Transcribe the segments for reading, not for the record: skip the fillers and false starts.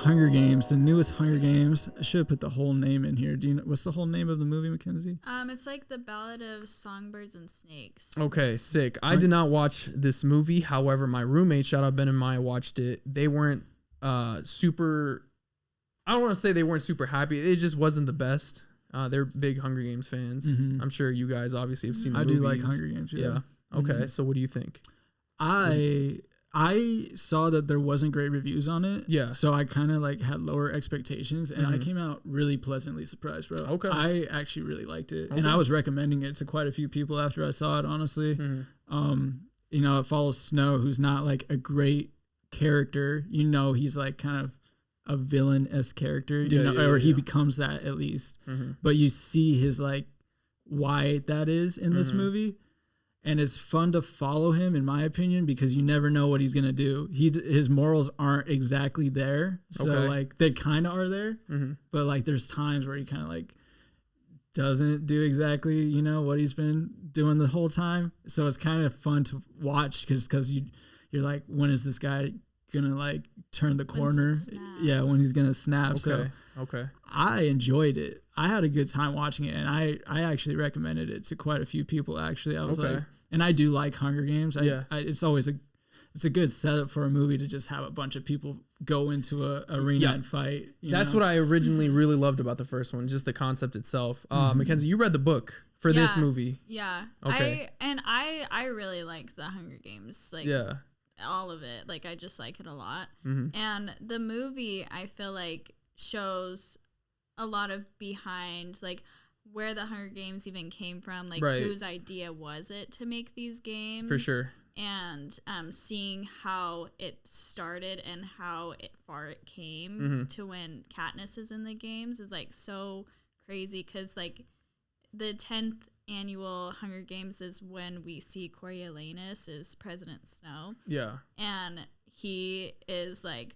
Hunger Games, the newest Hunger Games. I should have put the whole name in here. Do you know what's the whole name of the movie, Mackenzie? It's like the Ballad of Songbirds and Snakes. Okay, sick. I did not watch this movie. However, my roommate, shout out Ben and Maya, watched it. They weren't super. I don't want to say they weren't super happy. It just wasn't the best. They're big Hunger Games fans. I'm sure you guys obviously have seen the movies. I do like Hunger Games. Yeah. Okay. So what do you think? I saw that there wasn't great reviews on it. Yeah. So I kind of like had lower expectations, and I came out really pleasantly surprised, bro. Okay. I actually really liked it, and I was recommending it to quite a few people after I saw it. Honestly, you know, it follows Snow, who's not like a great character. You know, he's like kind of a villain-esque character, or he becomes that at least. But you see his like why that is in this movie. And it's fun to follow him, in my opinion, because you never know what he's gonna do. His morals aren't exactly there, so like they kind of are there, but like there's times where he kind of like doesn't do exactly, you know, what he's been doing the whole time. So it's kind of fun to watch because you're like, when is this guy gonna like turn the corner? Yeah, when he's gonna snap. So I enjoyed it. I had a good time watching it, and I actually recommended it to quite a few people. Actually, I was like, and I do like Hunger Games. It's always it's a good setup for a movie to just have a bunch of people go into a arena and fight. That's what I originally really loved about the first one, just the concept itself. Mackenzie, you read the book for this movie. Yeah. Okay. I really like the Hunger Games. Like, all of it. Like, I just like it a lot. And the movie, I feel like, shows a lot of behind, like, where the Hunger Games even came from, like whose idea was it to make these games, for sure, and seeing how it started and how far it came to when Katniss is in the games is like so crazy, because like the 10th annual Hunger Games is when we see Coriolanus as President Snow, and he is like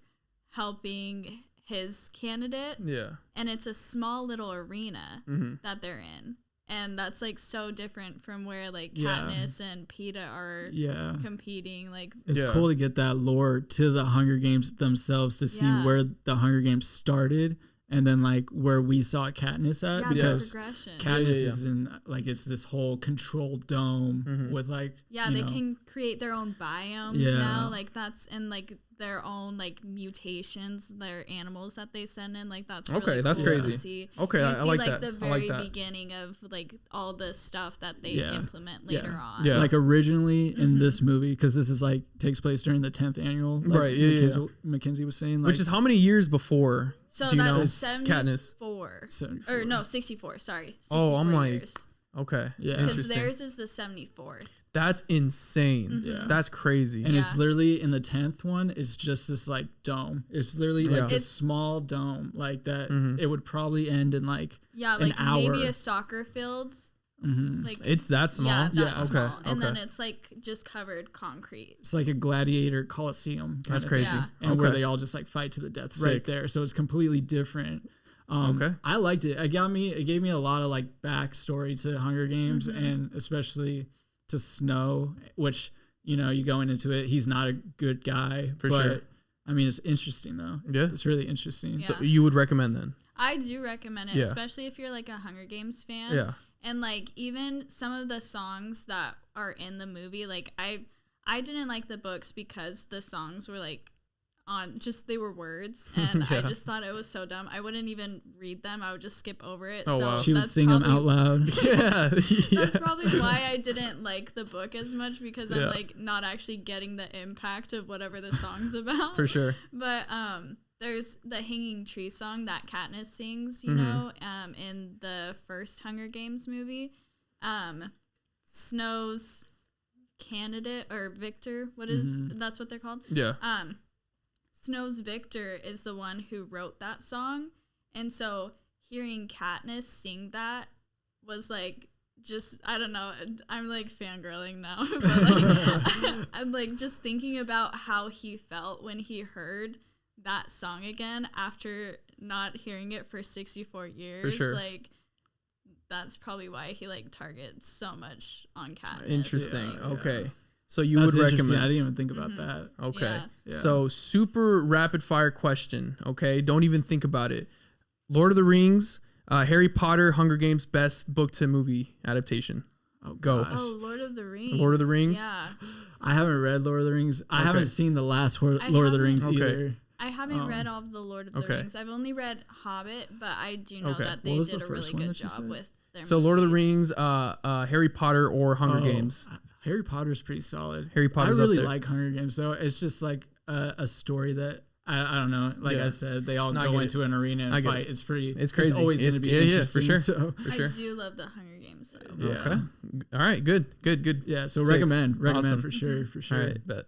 helping his candidate, and it's a small little arena that they're in, and that's like so different from where like Katniss and Peeta are competing. Like, it's cool to get that lore to the Hunger Games themselves, to see where the Hunger Games started, and then like where we saw Katniss at, because Katniss is in like, it's this whole controlled dome with like they can create their own biomes now, like that's, and like their own like mutations, their animals that they send in, like that's really that's cool crazy to see. I see like like that. The very beginning of like all the stuff that they implement later on. Like originally in this movie, because this is like takes place during the 10th annual, like Mackenzie was saying, like, which is how many years before? So do you know? 74. 74. Or no, 64. Sorry. 64 I'm like, years. Okay. Yeah. Because theirs is the 74th. That's insane. Yeah. That's crazy. And it's literally in the 10th one, it's just this like dome. It's literally like this small dome like that. It would probably end in like an hour. Maybe a soccer field. Like, it's that small? Small. And then it's like just covered concrete. It's like a gladiator coliseum. That's crazy. And where they all just like fight to the death right there. So it's completely different. I liked it. It gave me a lot of like backstory to Hunger Games, and especially to Snow, which, you know, you going into it, he's not a good guy. For sure. I mean, it's interesting though. Yeah. It's really interesting. So you would recommend then? I do recommend it, especially if you're like a Hunger Games fan. Yeah. And like even some of the songs that are in the movie, like I didn't like the books because the songs were like they were words, and I just thought it was so dumb. I wouldn't even read them. I would just skip over it. Oh, so wow. She would sing them out loud. That's probably why I didn't like the book as much, because I'm like not actually getting the impact of whatever the song's about. For sure. But there's the Hanging Tree song that Katniss sings, you know, in the first Hunger Games movie. Snow's candidate, or Victor, that's what they're called? Yeah. Snow's Victor is the one who wrote that song. And so hearing Katniss sing that was like, just, I don't know, I'm like fangirling now. But like, I'm like just thinking about how he felt when he heard that song again after not hearing it for 64 years. For sure. Like, that's probably why he like targets so much on Katniss. Interesting. Okay. So you That's would interesting. recommend? I didn't even think about that. Okay. Yeah. So super rapid fire question. Okay. Don't even think about it. Lord of the Rings, Harry Potter, Hunger Games, best book to movie adaptation. Oh, Go. gosh. Oh, Lord of the Rings. Lord of the Rings? Yeah. I haven't read Lord of the Rings. I Okay. haven't seen the last Lord of the haven't- Rings Okay. either. I haven't read all of the Lord of the Okay. Rings. I've only read Hobbit, but I do know Okay. that What they was did the a really first one good that you job said? with their So Lord of the movies. Rings, Harry Potter, or Hunger Oh, Games. Harry Potter's pretty solid. Harry Potter's I up really there. like Hunger Games though. It's just like a story that I don't know. Like Yeah. I said, they all No, I go get into an arena I and get fight. it. It's pretty. It's crazy. It's always going It's- to be yeah, for interesting. sure. So For sure. I do love the Hunger Games, so. yeah. Okay. All right. Good. Yeah. So Sick. recommend Awesome. for sure. For sure. All right. Bet.